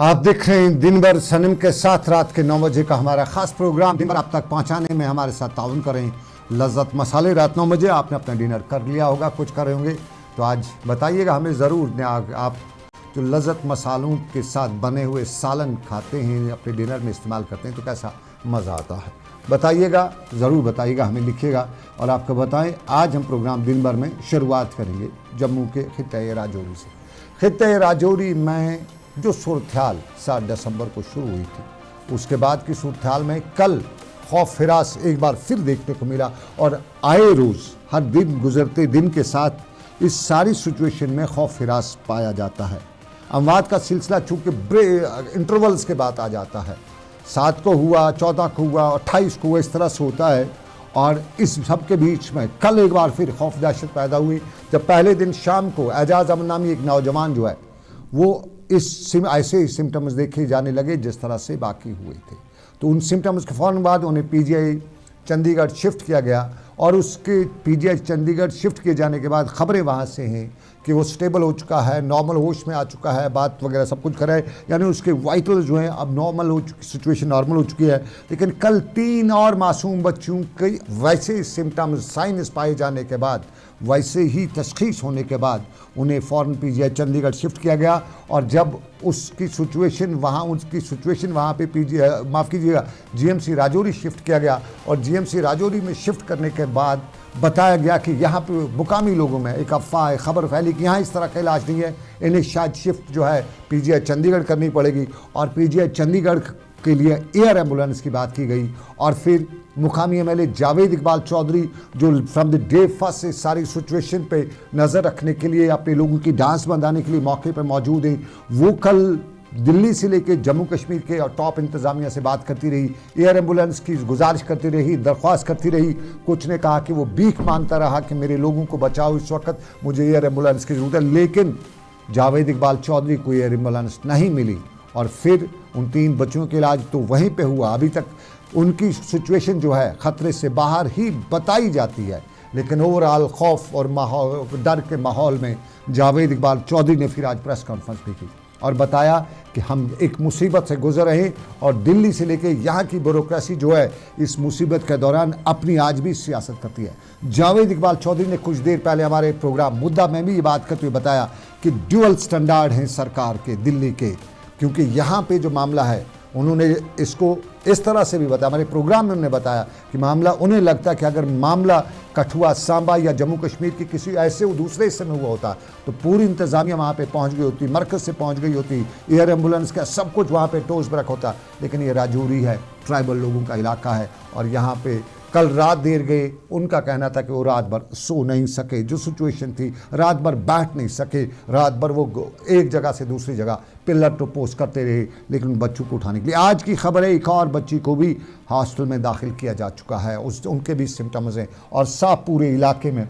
आप देख रहे हैं दिन भर सनम के साथ रात के 9 बजे का हमारा खास प्रोग्राम। दिन भर आप तक पहुंचाने में हमारे साथ ताउन करें लज्जत मसाले। रात 9 बजे आपने अपना डिनर कर लिया होगा, कुछ कर रहे होंगे तो आज बताइएगा हमें ज़रूर। आप जो लज्जत मसालों के साथ बने हुए सालन खाते हैं, अपने डिनर में इस्तेमाल करते हैं, तो कैसा मज़ा आता है बताइएगा, ज़रूर बताइएगा, हमें लिखिएगा और आपको बताएं। आज हम प्रोग्राम दिन भर में शुरुआत करेंगे जम्मू के खित्ते राजौरी से। खित्ते राजौरी में जो सूरत-ए-हाल 7 दिसंबर को शुरू हुई थी, उसके बाद की सूरत-ए-हाल में कल खौफ फिरास एक बार फिर देखने को मिला और आए रोज़ हर दिन गुजरते दिन के साथ इस सारी सिचुएशन में खौफ फिरास पाया जाता है। अमवात का सिलसिला चूँकि इंटरवल्स के बाद आ जाता है, 7 को हुआ, 14 को हुआ, 28 को हुआ, इस तरह से होता है। और इस सब के बीच में कल एक बार फिर खौफ दहशत पैदा हुई जब पहले दिन शाम को एजाज अमन नामी एक नौजवान जो है वो ऐसे सिम्टम्स देखे जाने लगे जिस तरह से बाकी हुए थे। तो उन सिम्टम्स के फ़ौरन बाद उन्हें पीजीआई चंडीगढ़ शिफ्ट किया गया और उसके पीजीआई चंडीगढ़ शिफ्ट किए जाने के बाद ख़बरें वहाँ से हैं कि वो स्टेबल हो चुका है, नॉर्मल होश में आ चुका है, बात वगैरह सब कुछ करे, यानी उसके वाइटल जो हैं अब नॉर्मल हो चुकी, सिचुएशन नॉर्मल हो चुकी है। लेकिन कल 3 और मासूम बच्चों के वैसे सिम्टम्स साइंस पाए जाने के बाद, वैसे ही तशख़ीस होने के बाद उन्हें फ़ौरन पीजीआई चंडीगढ़ शिफ्ट किया गया। और जब उसकी सिचुएशन वहाँ पे माफ़ कीजिएगा जीएमसी राजौरी शिफ्ट किया गया और जीएमसी राजौरी में शिफ्ट करने के बाद बताया गया कि यहाँ पे मुकामी लोगों में एक अफवाह खबर फैली कि यहाँ इस तरह का इलाज नहीं है, इन्हें शायद शिफ्ट जो है पीजीआई चंडीगढ़ करनी पड़ेगी। और पीजीआई चंडीगढ़ के लिए एयर एम्बुलेंस की बात की गई और फिर मुकामी एमएलए जावेद इकबाल चौधरी जो फ्रॉम द डे फर्स्ट से सारी सिचुएशन पे नज़र रखने के लिए, अपने लोगों की डांस बंधाने के लिए मौके पर मौजूद हैं, वो कल दिल्ली से लेकर जम्मू कश्मीर के और टॉप इंतज़ामिया से बात करती रही, एयर एम्बुलेंस की गुजारिश करती रही, दरख्वास्त करती रही। कुछ ने कहा कि वो भीख मांगता रहा कि मेरे लोगों को बचाओ, इस वक्त मुझे एयर एम्बुलेंस की ज़रूरत है। लेकिन जावेद इकबाल चौधरी को एयर एम्बुलेंस नहीं मिली और फिर उन 3 बच्चों के इलाज तो वहीं पे हुआ। अभी तक उनकी सिचुएशन जो है ख़तरे से बाहर ही बताई जाती है, लेकिन ओवरऑल खौफ और माहौल, डर के माहौल में जावेद इकबाल चौधरी ने फिर आज प्रेस कॉन्फ्रेंस भी की और बताया कि हम एक मुसीबत से गुजर रहे हैं और दिल्ली से लेकर यहाँ की ब्यूरोक्रेसी जो है इस मुसीबत के दौरान अपनी आज भी सियासत करती है। जावेद इकबाल चौधरी ने कुछ देर पहले हमारे प्रोग्राम मुद्दा में भी ये बात करते हुए बताया कि ड्यूअल स्टैंडर्ड हैं सरकार के दिल्ली के, क्योंकि यहाँ पे जो मामला है उन्होंने इसको इस तरह से भी बताया, हमारे प्रोग्राम में उन्होंने बताया कि मामला उन्हें लगता है कि अगर मामला कठुआ, सांबा या जम्मू कश्मीर की किसी ऐसे दूसरे हिस्से में हुआ होता तो पूरी इंतज़ामिया वहाँ पे पहुँच गई होती, मरकज़ से पहुँच गई होती, एयर एम्बुलेंस का सब कुछ वहाँ पे टोस बरक होता। लेकिन ये राजौरी है, ट्राइबल लोगों का इलाका है और यहाँ पे कल रात देर गए। उनका कहना था कि वो रात भर सो नहीं सके, जो सिचुएशन थी रात भर बैठ नहीं सके, रात भर वो एक जगह से दूसरी जगह पिलर टू पोस्ट करते रहे, लेकिन बच्चों को उठाने के लिए आज की खबर है एक और बच्ची को भी हॉस्टल में दाखिल किया जा चुका है, उनके भी सिम्टम्स हैं और साफ पूरे इलाके में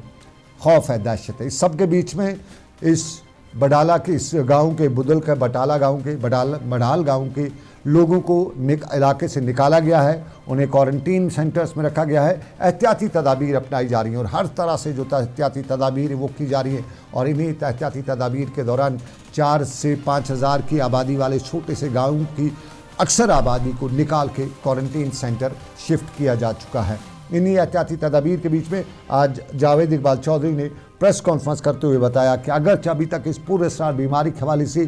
खौफ है, दहशत है। इस सब के बीच में इस बडाला के इस गाँव के बुदल का बटाला गाँव के बडाल गाँव के लोगों को इलाके से निकाला गया है, उन्हें क्वारंटीन सेंटर्स में रखा गया है। एहतियाती तदाबीर अपनाई जा रही हैं और हर तरह से जो एहतियाती तदाबीर वो की जा रही है और इन्हीं एहतियाती तदाबीर के दौरान 4 से 5 हज़ार की आबादी वाले छोटे से गाँव की अक्सर आबादी को निकाल के क्वारंटीन सेंटर शिफ्ट किया जा चुका है। इन्हीं एहतियाती तदाबीर के बीच में आज जावेद इकबाल चौधरी ने प्रेस कॉन्फ्रेंस करते हुए बताया कि अगर अभी तक इस पूरे साल बीमारी के हवाले से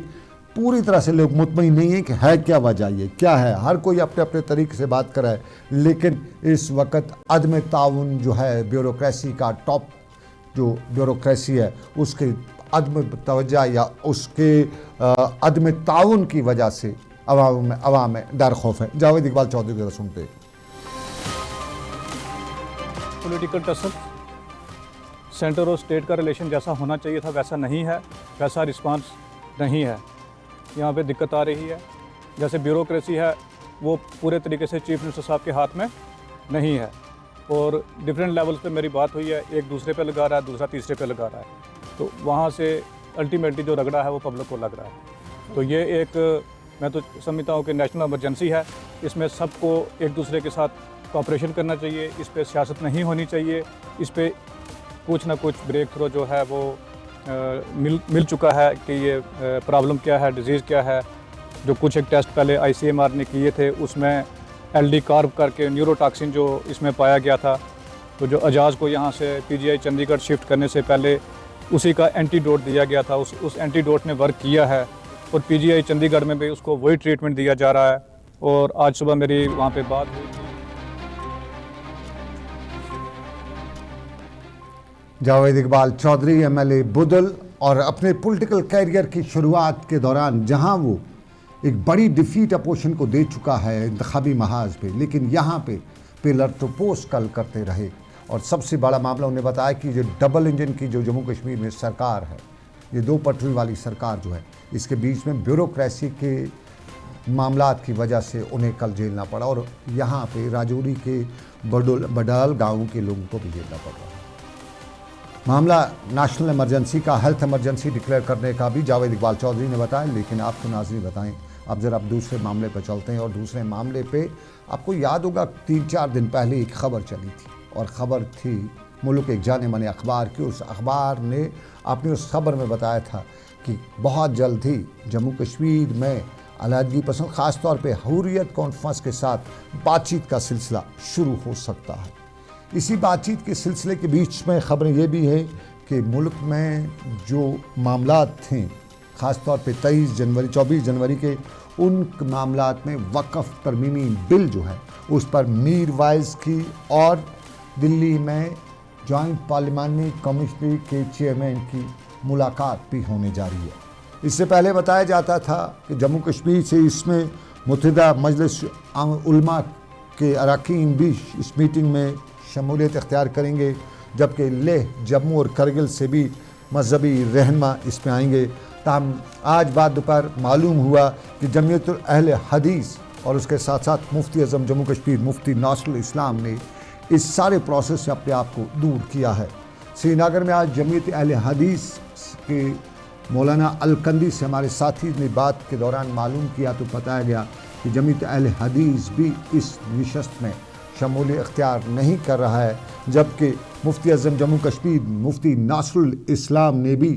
पूरी तरह से लोग मुतमईन नहीं है कि है क्या वजह, ये क्या है, हर कोई अपने अपने तरीके से बात कर रहा है, लेकिन इस वक्त अदम ताउन जो है ब्यूरोक्रेसी का, टॉप जो ब्यूरोक्रेसी है उसके अदम तवज्जो या उसके अदम ताउन की वजह से अवाम में डर खौफ है। जावेद इकबाल चौधरी की सुनते। पॉलिटिकल टसल सेंटर और स्टेट का रिलेशन जैसा होना चाहिए था वैसा नहीं है, वैसा रिस्पांस नहीं है। यहाँ पे दिक्कत आ रही है, जैसे ब्यूरोक्रेसी है वो पूरे तरीके से चीफ मिनिस्टर साहब के हाथ में नहीं है और डिफरेंट लेवल्स पे मेरी बात हुई है, एक दूसरे पे लगा रहा है, दूसरा तीसरे पे लगा रहा है, तो वहाँ से अल्टीमेटली जो रगड़ा है वो पब्लिक को लग रहा है। तो ये एक मैं तो समझता हूँ कि नेशनल इमरजेंसी है, इसमें सबको एक दूसरे के साथ कोऑपरेशन करना चाहिए, इस पर सियासत नहीं होनी चाहिए, इस पर कुछ ना कुछ ब्रेक थ्रू जो है वो मिल चुका है कि ये प्रॉब्लम क्या है, डिजीज़ क्या है, जो कुछ एक टेस्ट पहले ICMR ने किए थे, उसमें LD कार्ब करके न्यूरोटॉक्सिन जो इसमें पाया गया था। तो जो एजाज को यहाँ से PGI चंडीगढ़ शिफ्ट करने से पहले उसी का एंटीडोट दिया गया था, उस एंटीडोट ने वर्क किया है और PGI चंडीगढ़ में भी उसको वही ट्रीटमेंट दिया जा रहा है। और आज सुबह मेरी वहाँ पे बात हुई थी। जावेद इकबाल चौधरी MLA बुदल, और अपने पॉलिटिकल कैरियर की शुरुआत के दौरान जहां वो एक बड़ी डिफीट अपोजिशन को दे चुका है इंतखाबी महाज पे, लेकिन यहाँ पे पिलर तो पोस्ट कल करते रहे। और सबसे बड़ा मामला उन्हें बताया कि जो डबल इंजन की जो जम्मू कश्मीर में सरकार है, ये 2 पटरी वाली सरकार जो है, इसके बीच में ब्यूरोक्रेसी के मामलात की वजह से उन्हें कल झेलना पड़ा। और यहाँ पे राजौरी के बडाल गाँव के लोगों को भी झेलना पड़ रहा है। मामला नेशनल इमरजेंसी का, हेल्थ इमरजेंसी डिक्लेयर करने का भी जावेद इकबाल चौधरी ने बताया। लेकिन आपको नाज़रीन बताएं, अब जरा आप दूसरे मामले पर चलते हैं। और दूसरे मामले पे आपको याद होगा 3-4 दिन पहले एक ख़बर चली थी, और ख़बर थी मुल्क एक जाने माने अखबार की। उस अखबार ने अपनी उस खबर में बताया था कि बहुत जल्द ही जम्मू कश्मीर में अलहदगी पसंद, ख़ास तौर पे हुर्रियत कॉन्फ्रेंस के साथ बातचीत का सिलसिला शुरू हो सकता है। इसी बातचीत के सिलसिले के बीच में ख़बरें ये भी है कि मुल्क में जो मामलात थे, ख़ास तौर पे 24 जनवरी के, उन मामलात में वक़्फ़ तरमीमी बिल जो है उस पर मीर वाइज की और दिल्ली में जॉइंट पार्लिमानी कमेटी के चेयरमैन की मुलाकात भी होने जा रही है। इससे पहले बताया जाता था कि जम्मू कश्मीर से इसमें मुत्तहिदा मजलिस उलमा के अरकान भी इस मीटिंग में शमूलियत इख्तियार करेंगे, जबकि लेह, जम्मू और करगिल से भी मजहबी रहनुमा इसमें आएंगे। ताहम आज बाद दोपहर मालूम हुआ कि जमीयतुल अहले हदीस और उसके साथ साथ मुफ्ती आज़म जम्मू कश्मीर मुफ्ती नासरुल इस्लाम ने इस सारे प्रोसेस से अपने आप को दूर किया है। श्रीनगर में आज जमीयत अहले हदीस के मौलाना अलकंदी से हमारे साथी ने बात के दौरान मालूम किया तो बताया गया कि जमीयत अहले हदीस भी इस नशस्त में शमूलियत इख्तियार नहीं कर रहा है, जबकि मुफ्ती आज़म जम्मू कश्मीर मुफ्ती नासरुल इस्लाम ने भी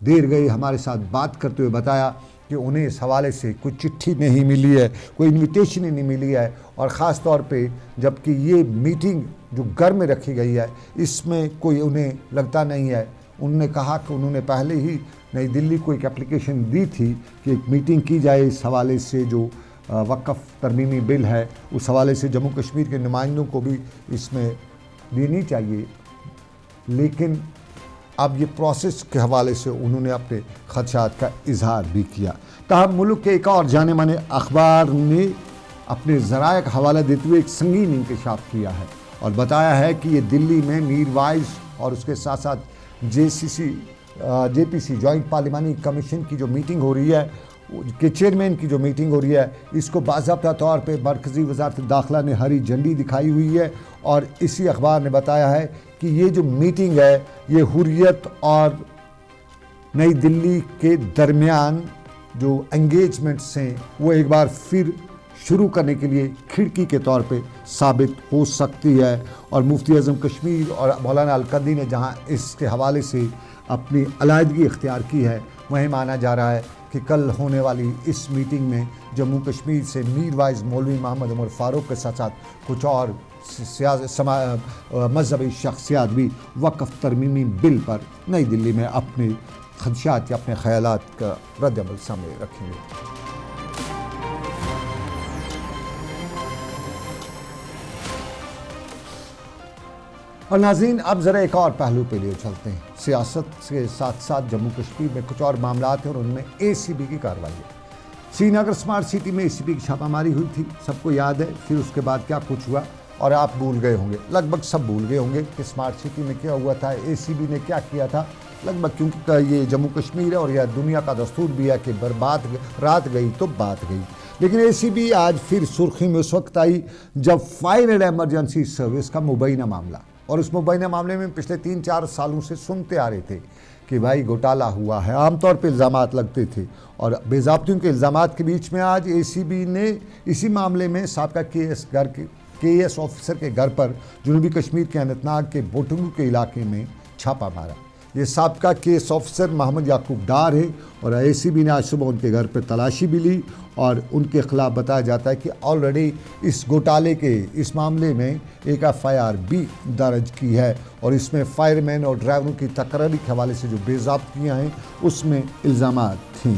देर गई हमारे साथ बात करते हुए बताया कि उन्हें इस हवाले से कोई चिट्ठी नहीं मिली है, कोई इन्विटेशन ही नहीं मिली है। और ख़ास तौर पे जबकि ये मीटिंग जो घर में रखी गई है, इसमें कोई उन्हें लगता नहीं है। उन्होंने कहा कि उन्होंने पहले ही नई दिल्ली को एक एप्लीकेशन दी थी कि एक मीटिंग की जाए इस हवाले से, जो वक़्फ़ तरमीमी बिल है उस हवाले से जम्मू कश्मीर के नुमाइंदों को भी इसमें देनी चाहिए। लेकिन अब ये प्रोसेस के हवाले से उन्होंने अपने ख़दशात का इजहार भी किया। ताहम मुल्क के एक और जाने माने अखबार ने अपने ज़राए का हवाला देते हुए एक संगीन इंकशाफ किया है और बताया है कि ये दिल्ली में मीर वाइज और उसके साथ साथ JPC जॉइंट पार्लिमानी कमीशन की जो मीटिंग हो रही है के चेयरमैन की जो मीटिंग हो रही है, इसको बाज़ाब्ता तौर पे मरकज़ी वज़ारत दाखिला ने हरी झंडी दिखाई हुई है। और इसी अखबार ने बताया है कि ये जो मीटिंग है ये हुर्रियत और नई दिल्ली के दरमियान जो एंगेजमेंट्स हैं वो एक बार फिर शुरू करने के लिए खिड़की के तौर पे साबित हो सकती है। और मुफ्ती आज़म कश्मीर और मौलाना अलकंदी ने जहां इसके हवाले से अपनी अलहदगी इख्तियार की है, वहीं माना जा रहा है कि कल होने वाली इस मीटिंग में जम्मू कश्मीर से मीर वाइज मौलवी मोहम्मद उमर फ़ारूक के साथ साथ कुछ और मजहबी शख्सियात भी वक़्फ़ तरमीमी बिल पर नई दिल्ली में अपने खदशात या अपने ख़यालात का रद्द-ए-अमल सामने रखेंगे। और नाज़रीन, अब ज़रा एक और पहलू पे लिए चलते हैं। सियासत के साथ साथ जम्मू कश्मीर में कुछ और मामलात हैं और उनमें ACB की कार्रवाई है। श्रीनगर स्मार्ट सिटी में ACB की छापामारी हुई थी, सबको याद है। फिर उसके बाद क्या कुछ हुआ और आप भूल गए होंगे, लगभग सब भूल गए होंगे कि स्मार्ट सिटी में क्या हुआ था, ACB ने क्या किया था लगभग, क्योंकि ये जम्मू कश्मीर है और यह दुनिया का दस्तूर भी है कि बर्बाद रात गई तो बात गई। लेकिन ACB आज फिर सुर्खी में उस वक्त आई जब फायर एंड एमरजेंसी सर्विस का मुबैना मामला, और उस मुबैना मामले में पिछले 3-4 सालों से सुनते आ रहे थे कि भाई घोटाला हुआ है, आमतौर पर इल्ज़ामात लगते थे। और बेज़ाब्तियों के इल्ज़ामात के बीच में आज ACB ने इसी मामले में साबका KS ऑफिसर के घर पर जुनूबी कश्मीर के अनंतनाग के बोटुंगू के इलाके में छापा मारा। ये साबका केस ऑफिसर मोहम्मद याकूब डार है और ACB ने आज सुबह उनके घर पर तलाशी भी ली और उनके खिलाफ बताया जाता है कि ऑलरेडी इस घोटाले के इस मामले में एक FIR भी दर्ज की है और इसमें फायरमैन और ड्राइवरों की तकरारी के हवाले से जो बेज़ाब्तियाँ हैं उसमें इल्ज़ामात थीं।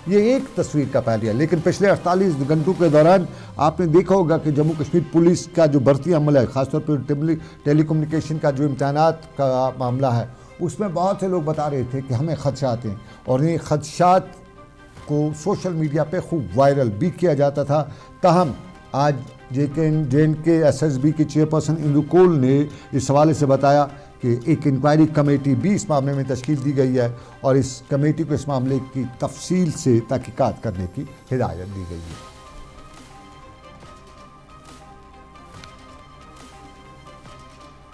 ये एक तस्वीर का पहलू है, लेकिन पिछले 48 घंटों के दौरान आपने देखा होगा कि जम्मू कश्मीर पुलिस का जो भर्ती अमल है, ख़ासतौर पर टेलीकम्युनिकेशन का जो इम्तहानात का मामला है, उसमें बहुत से लोग बता रहे थे कि हमें खदशात हैं और ये खदशात को सोशल मीडिया पे खूब वायरल भी किया जाता था। ताहम आज JNK SSB की चेयरपर्सन इंदु कोल ने इस हवाले से बताया कि एक इंक्वायरी कमेटी भी इस मामले में तश्कील दी गई है और इस कमेटी को इस मामले की तफसील से तहकीकात करने की हिदायत दी गई है।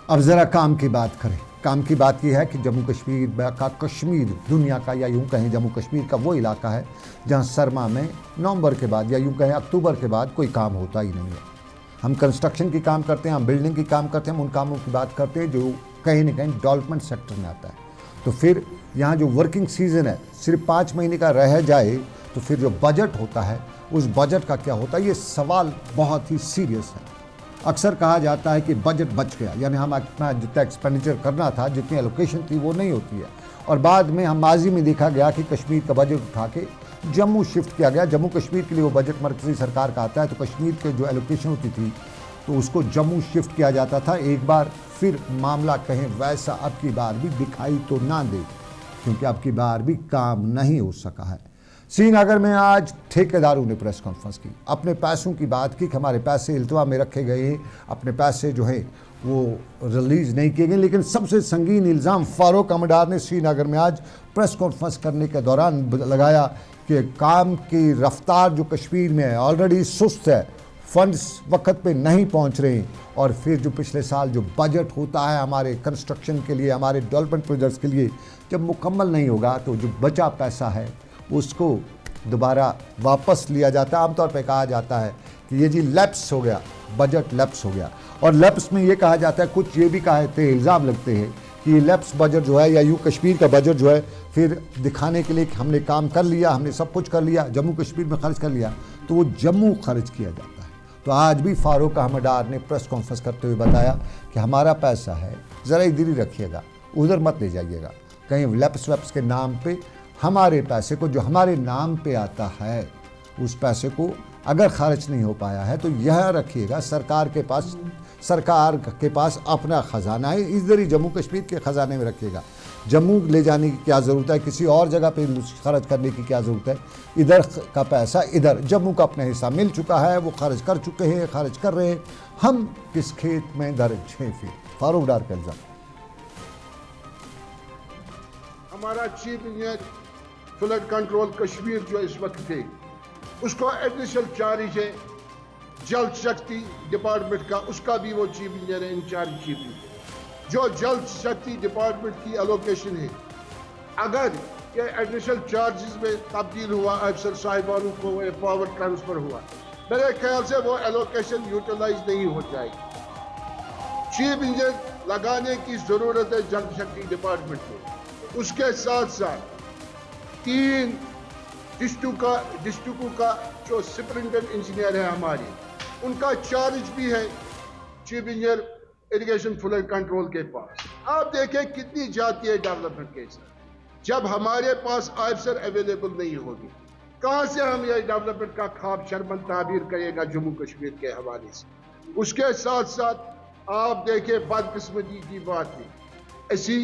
अब ज़रा काम की बात करें। काम की बात यह है कि जम्मू कश्मीर का दुनिया का या यूँ कहें जम्मू कश्मीर का वो इलाका है जहाँ सरमा में नवंबर के बाद या यूँ कहें अक्टूबर के बाद कोई काम होता ही नहीं है। हम कंस्ट्रक्शन की काम करते हैं, हम बिल्डिंग की काम करते हैं, हम उन कामों की बात करते हैं जो कहीं ना कहीं डेवलपमेंट सेक्टर में आता है। तो फिर यहाँ जो वर्किंग सीज़न है सिर्फ 5 महीने का रह जाए तो फिर जो बजट होता है उस बजट का क्या होता है, ये सवाल बहुत ही सीरियस है। अक्सर कहा जाता है कि बजट बच गया, यानी हम अपना जितना एक्सपेंडिचर करना था, जितनी एलोकेशन थी वो नहीं होती है और बाद में हम माजी में देखा गया कि कश्मीर का बजट उठा के जम्मू शिफ्ट किया गया। जम्मू कश्मीर के लिए वो बजट मरकज़ी सरकार का आता है तो कश्मीर के जो एलोकेशन होती थी तो उसको जम्मू शिफ्ट किया जाता था। एक बार फिर मामला कहें वैसा अब की बार भी दिखाई तो ना दे, क्योंकि अब की बार भी काम नहीं हो सका है। श्रीनगर में आज ठेकेदारों ने प्रेस कॉन्फ्रेंस की, अपने पैसों की बात की कि हमारे पैसे इल्तवा में रखे गए हैं, अपने पैसे जो है वो रिलीज़ नहीं किए गए। लेकिन सबसे संगीन इल्ज़ाम फारूक अहमदार ने श्रीनगर में आज प्रेस कॉन्फ्रेंस करने के दौरान लगाया कि काम की रफ्तार जो कश्मीर में है ऑलरेडी सुस्त है, फंड्स वक्त पे नहीं पहुंच रहे हैं और फिर जो पिछले साल जो बजट होता है हमारे कंस्ट्रक्शन के लिए, हमारे डेवलपमेंट प्रोजेक्ट्स के लिए, जब मुकम्मल नहीं होगा तो जो बचा पैसा है उसको दोबारा वापस लिया जाता है। आमतौर पे कहा जाता है कि ये जी लैप्स हो गया, बजट लैप्स हो गया। और लैप्स में ये कहा जाता है, कुछ ये भी कहते इल्ज़ाम लगते हैं कि ये लैप्स बजट जो है या यूँ कश्मीर का बजट जो है फिर दिखाने के लिए कि हमने काम कर लिया, हमने सब कुछ कर लिया, जम्मू कश्मीर में खर्च कर लिया, तो वो जम्मू खर्च किया जाता है। तो आज भी फारूक अहमदार ने प्रेस कॉन्फ्रेंस करते हुए बताया कि हमारा पैसा है, ज़रा इधर ही रखिएगा, उधर मत ले जाइएगा, कहीं लैप्स वैप्स के नाम पे हमारे पैसे को जो हमारे नाम पे आता है उस पैसे को अगर खर्च नहीं हो पाया है तो यह रखिएगा, सरकार के पास अपना ख़जाना है, इधर ही जम्मू कश्मीर के ख़जाने में रखिएगा। जम्मू ले जाने की क्या ज़रूरत है, किसी और जगह पे खर्च करने की क्या ज़रूरत है, इधर का पैसा इधर, जम्मू का अपना हिस्सा मिल चुका है, वो खर्च कर चुके हैं, खर्च कर रहे हैं, हम किस खेत में दर्ज हैं। फिर फारूक डार का इल्ज़ाम, हमारा chief engineer flood control Kashmir जो इस वक्त थे उसको एडिशनल चार्ज है जल शक्ति डिपार्टमेंट का, उसका भी वो चीफ इंजीनियर है, इंचार्ज चीफ इंजीनियर। जो जल शक्ति डिपार्टमेंट की एलोकेशन है, अगर ये एडिशनल चार्जेस में तब्दील हुआ, अफसर साहिबानों को पावर ट्रांसफर हुआ, मेरे ख्याल से वो एलोकेशन यूटिलाइज नहीं हो जाएगी। चीफ इंजीनियर लगाने की ज़रूरत है जल शक्ति डिपार्टमेंट में। उसके साथ साथ 3 डिस्ट्रिक्टों का जो सुपरिटेंडेंट इंजीनियर है हमारे, उनका चार्ज भी है chief engineer irrigation flood control के पास। आप देखें कितनी जाती है डेवलपमेंट के साथ। जब हमारे पास अफसर अवेलेबल नहीं होगी, कहां से हम ये डेवलपमेंट का ख्वाब शर्मन ताबीर करेगा जम्मू कश्मीर के हवाले से। उसके साथ साथ आप देखें बदकिस्मती की बात है, ऐसी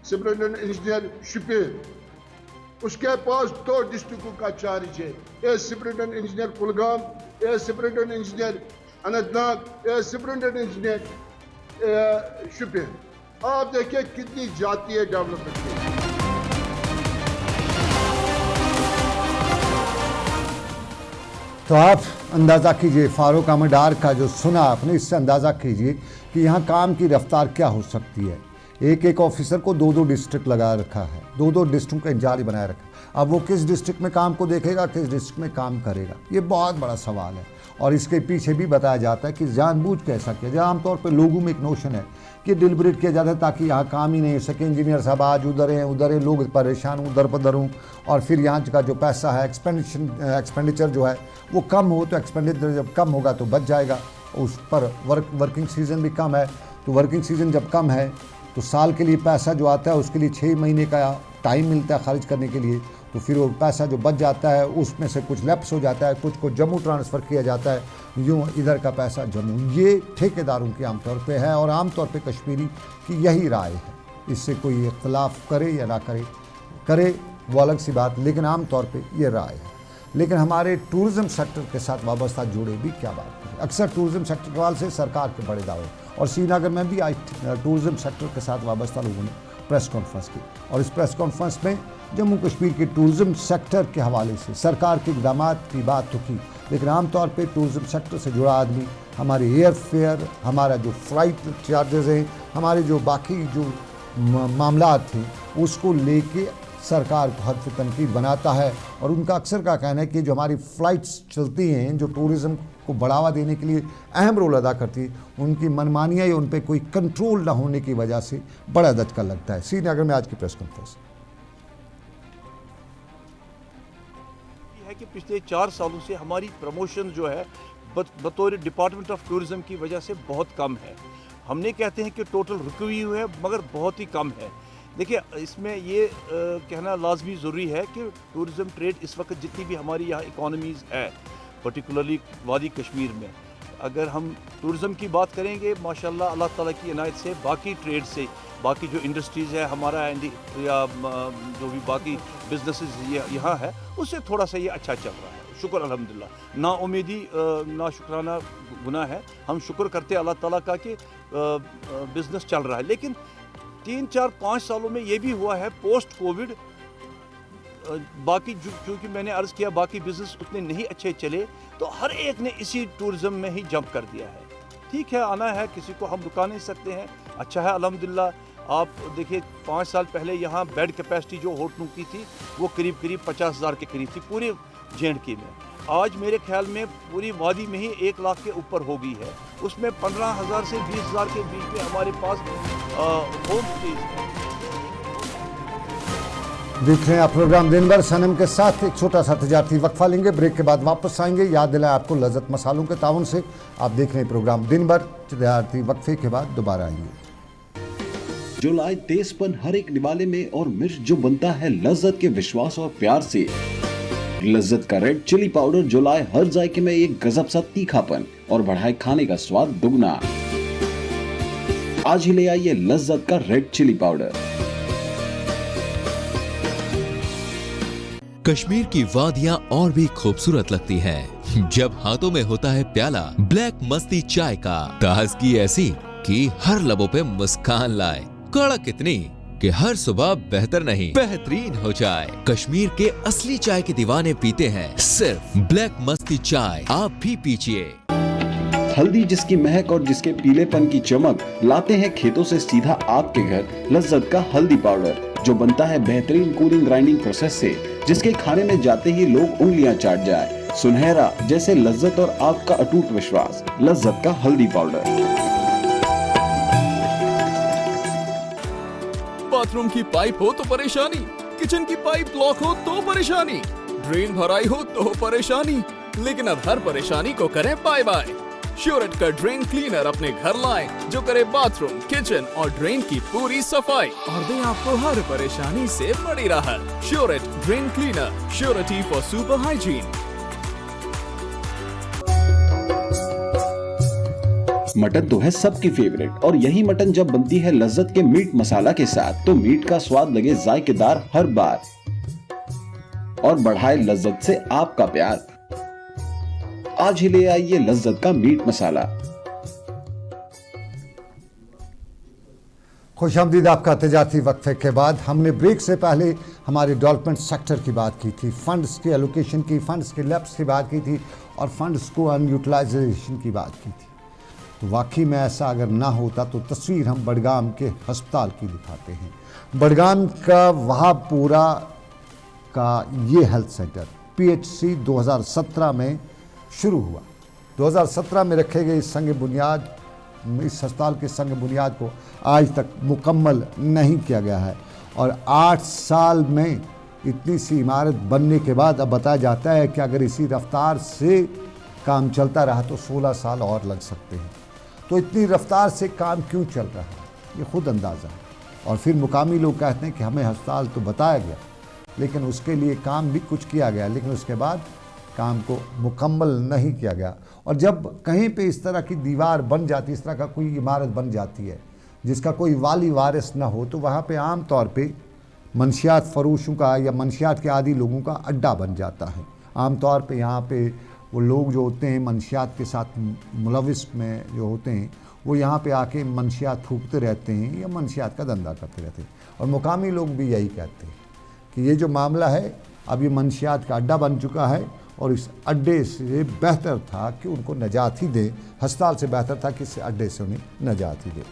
सुपरिटेंडेंट इंजीनियर शुपेर, उसके पास 2 डिस्ट्रिक्टों का चार्ज है, ए सुपरिटेंडेंट इंजीनियर कुलगाम, ए सुपरिटेंडेंट इंजीनियर अनंतनाग, ए सुपरिटेंडेंट इंजीनियर शुपेर। आप देखिए कितनी जाती है डेवलपमेंट की। तो आप अंदाज़ा कीजिए, फारूक अहमदार का जो सुना आपने, इससे अंदाज़ा कीजिए कि यहाँ काम की रफ्तार क्या हो सकती है। एक ऑफिसर को 2 डिस्ट्रिक्ट लगा रखा है, 2 डिस्ट्रिक्ट का इंचार्ज बनाए रखा है। अब वो किस डिस्ट्रिक्ट में काम को देखेगा, किस डिस्ट्रिक्ट में काम करेगा, ये बहुत बड़ा सवाल है। और इसके पीछे भी बताया जाता है कि जानबूझ के ऐसा किया जाए। आमतौर पर लोगों में एक नोशन है कि डिलिबरेट किया जाता है ताकि यहाँ काम ही नहीं हो सके, इंजीनियर साहब आज उधर हैं, लोग परेशान हूँ, उधर पधर हूँ, और फिर यहाँ का जो पैसा है एक्सपेंडिचर जो है वो कम हो, तो एक्सपेंडिचर जब कम होगा तो बच जाएगा। उस पर वर्किंग सीज़न भी कम है, तो वर्किंग सीज़न जब कम है तो साल के लिए पैसा जो आता है उसके लिए 6 महीने का टाइम मिलता है खर्च करने के लिए, तो फिर वो पैसा जो बच जाता है उसमें से कुछ लैप्स हो जाता है, कुछ को जम्मू ट्रांसफ़र किया जाता है, यूँ इधर का पैसा जम्मू। ये ठेकेदारों की आमतौर पे है और आमतौर पे कश्मीरी की यही राय है। इससे कोई इख्तलाफ करे या ना करे वो अलग सी बात, लेकिन आमतौर पे ये राय है। लेकिन हमारे टूरिज़्म सेक्टर के साथ वाबस्ता जुड़े भी क्या बात करें। अक्सर टूरिज़्म सेक्टर के हवाले से सरकार के बड़े दावे, और श्रीनगर में भी आज टूरिज़्म सेक्टर के साथ वाबस्ता लोगों ने प्रेस कॉन्फ्रेंस की, और इस प्रेस कॉन्फ्रेंस में जम्मू कश्मीर के टूरिज़्म सेक्टर के हवाले से सरकार के इक़दामात की बात तो की, लेकिन आमतौर पे टूरिज़्म सेक्टर से जुड़ा आदमी हमारे एयर फेयर, हमारा जो फ़्लाइट चार्जेज़ हैं, हमारे जो बाकी जो मामलात थे उसको लेके सरकार को हद तनकीद बनाता है। और उनका अक्सर का कहना है कि जो हमारी फ़्लाइट्स चलती हैं जो टूरिज़्म को बढ़ावा देने के लिए अहम रोल अदा करती है, उनकी मनमानियाँ या उन पर कोई कंट्रोल ना होने की वजह से बड़ा धचका लगता है। श्रीनगर में आज की प्रेस कॉन्फ्रेंस है कि पिछले 4 सालों से हमारी प्रमोशन जो है बतौर डिपार्टमेंट ऑफ टूरिज़्म की वजह से बहुत कम है। हमने कहते हैं कि टोटल रुकी हुई है मगर बहुत ही कम है। देखिए, इसमें ये कहना लाजमी ज़रूरी है कि टूरिज़्म ट्रेड इस वक्त जितनी भी हमारी यहाँ इकॉनमीज़ है, पर्टिकुलरली वादी कश्मीर में, अगर हम टूरिज़्म की बात करेंगे माशाल्लाह अल्लाह ताला की इनायत से बाकी ट्रेड से, बाकी जो इंडस्ट्रीज़ है हमारा या जो भी बाकी बिजनेसेस यहाँ है उससे थोड़ा सा ये अच्छा चल रहा है, शुक्र अल्हम्दुलिल्लाह। ना उम्मीदी ना शुक्राना गुनाह है, हम शुक्र करते हैं अल्लाह ताला का कि बिज़नेस चल रहा है। लेकिन 3, 4, 5 सालों में ये भी हुआ है पोस्ट कोविड, बाकी क्योंकि मैंने अर्ज़ किया बाकी बिज़नेस उतने नहीं अच्छे चले, तो हर एक ने इसी टूरिज़्म में ही जंप कर दिया है। ठीक है, आना है, किसी को हम रुका नहीं सकते हैं, अच्छा है अल्हम्दुलिल्लाह। आप देखिए 5 साल पहले यहाँ बेड कैपेसिटी जो होटलों की थी वो करीब 50,000 के करीब थी पूरे J&K में। आज मेरे ख्याल में पूरी वादी में ही 1 लाख के ऊपर हो गई है, उसमें 15,000 से 20,000 के बीच में हमारे पास होम स्टेज है। देख रहे हैं आप प्रोग्राम दिन भर सनम के साथ। एक छोटा सा तजारती वक्फा लेंगे, ब्रेक के बाद वापस आएंगे। याद दिलाएं आपको लज़्ज़त मसालों के ताउन से। आप देख रहे हैं प्रोग्राम दिन भर, तजारती वक्फे के बाद दोबारा आएंगे। जो लाए तेजपन हर एक निवाले में और मिर्च जो बनता है लज्जत के विश्वास और प्यार से। लज्जत का रेड चिली पाउडर जो लाए हर जायके में एक गजब सा तीखापन और बढ़ाए खाने का स्वाद दुगना। आज ही ले आइए लज्जत का रेड चिली पाउडर। कश्मीर की वादियां और भी खूबसूरत लगती हैं जब हाथों में होता है प्याला ब्लैक मस्ती चाय का। ताजगी ऐसी कि हर लबों पे मुस्कान लाए, कड़क इतनी कि हर सुबह बेहतर नहीं बेहतरीन हो जाए। कश्मीर के असली चाय के दीवाने पीते हैं सिर्फ ब्लैक मस्ती चाय, आप भी पीजिए। हल्दी जिसकी महक और जिसके पीलेपन की चमक लाते हैं खेतों से सीधा आपके घर लज्जत का हल्दी पाउडर जो बनता है बेहतरीन कूलिंग ग्राइंडिंग प्रोसेस से, जिसके खाने में जाते ही लोग उंगलियां चाट जाए। सुनहरा जैसे लज्जत और आपका अटूट विश्वास, लज्जत का हल्दी पाउडर। बाथरूम की पाइप हो तो परेशानी, किचन की पाइप ब्लॉक हो तो परेशानी, ड्रेन भराई हो तो परेशानी, लेकिन अब हर परेशानी को करें बाय बाय। श्योरेट का ड्रेन क्लीनर अपने घर लाएं जो करे बाथरूम, किचन और ड्रेन की पूरी सफाई और दे आपको हर परेशानी से बड़ी राहत। श्योरेट drain cleaner, surety for super hygiene. Mutton तो है सबकी फेवरेट और यही मटन जब बनती है लज्जत के मीट मसाला के साथ तो मीट का स्वाद लगे जायकेदार हर बार और बढ़ाए लज्जत से आपका प्यार। आज ही ले आइए लज्जत का मीट मसाला। खुशामदीद आपका तजारती वक्फे के बाद। हमने ब्रेक से पहले हमारे डेवलपमेंट सेक्टर की बात की थी, फंड्स की एलोकेशन की, फंड्स के लैप्स की बात की थी और फंड्स को अनयूटिलाइजेशन की बात की थी। तो वाकई में ऐसा अगर ना होता तो तस्वीर हम बडगाम के अस्पताल की दिखाते हैं। बडगाम का वहाबपुरा का ये हेल्थ सेंटर PHC 2017 में शुरू हुआ 2017 में रखे गए इस अस्पताल के संग बुनियाद को आज तक मुकम्मल नहीं किया गया है और 8 साल में इतनी सी इमारत बनने के बाद अब बताया जाता है कि अगर इसी रफ्तार से काम चलता रहा तो 16 साल और लग सकते हैं। तो इतनी रफ्तार से काम क्यों चल रहा है ये खुद अंदाज़ा है। और फिर मुकामी लोग कहते हैं कि हमें अस्पताल तो बताया गया लेकिन उसके लिए काम भी कुछ किया गया लेकिन उसके बाद काम को मुकम्मल नहीं किया गया। और जब कहीं पे इस तरह की दीवार बन जाती, इस तरह का कोई इमारत बन जाती है जिसका कोई वाली वारिस ना हो तो वहाँ पे आम तौर पे मंशियात फरोशों का या मंशियात के आदी लोगों का अड्डा बन जाता है। आम तौर पे यहाँ पे वो लोग जो होते हैं मंशियात के साथ मुलविस में जो होते हैं वो यहाँ पे आके मंशियात फूकते रहते हैं या मंशियात का धंधा करते रहते हैं। और मुकामी लोग भी यही कहते हैं कि ये जो मामला है अब ये मंशियात का अड्डा बन चुका है और इस अड्डे से बेहतर था कि उनको नजात ही दे, अस्पताल से बेहतर था कि इस अड्डे से उन्हें नजात ही दे।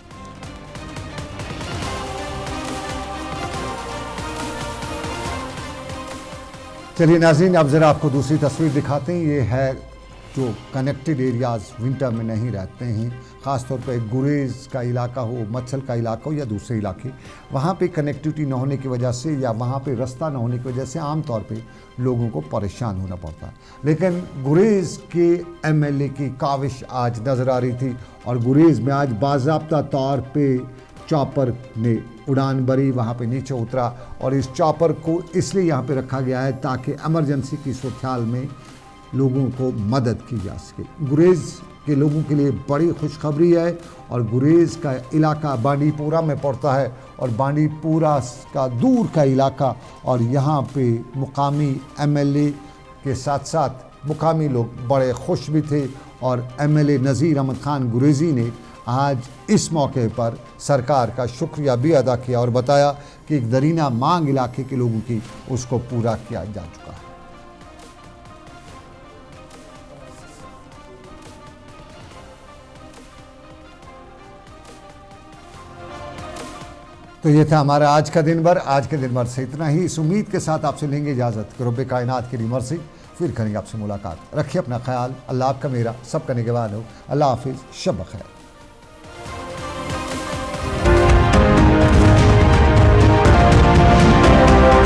चलिए नाज़रीन, अब ज़रा आपको दूसरी तस्वीर दिखाते हैं। ये है जो कनेक्टेड एरियाज़ विंटर में नहीं रहते हैं, ख़ास तौर पर गुरेज़ का इलाका हो, मच्छल का इलाका हो या दूसरे इलाके, वहाँ पे कनेक्टिविटी न होने की वजह से या वहाँ पे रास्ता न होने की वजह से आम तौर पे लोगों को परेशान होना पड़ता है। लेकिन गुरेज़ के एमएलए की काविश आज नज़र आ रही थी और गुरेज़ में आज बाज़ाब्ता तौर पर चॉपर ने उड़ान भरी, वहाँ पे नीचे उतरा और इस चॉपर को इसलिए यहाँ पे रखा गया है ताकि इमरजेंसी की सूरत हाल में लोगों को मदद की जा सके। गुरेज़ के लोगों के लिए बड़ी खुशखबरी है और गुरेज़ का इलाका बांडीपुरा में पड़ता है और बांडीपुरा का दूर का इलाका और यहाँ पे मुकामी एमएलए के साथ साथ मुकामी लोग बड़े खुश भी थे और एमएलए नज़ीर अहमद खान गुरेज़ी ने आज इस मौके पर सरकार का शुक्रिया भी अदा किया और बताया कि एक दरीना मांग इलाके के लोगों की उसको पूरा किया जा चुका है। तो ये था हमारा आज का दिन भर। आज के दिन भर से इतना ही। इस उम्मीद के साथ आपसे लेंगे इजाज़त कि रब्बे कायनात की मर्ज़ी, फिर करेंगे आपसे मुलाकात। रखिए अपना ख्याल। अल्लाह आपका मेरा सबका निगहबान हो। अल्लाह हाफिज़, शब बख़ैर।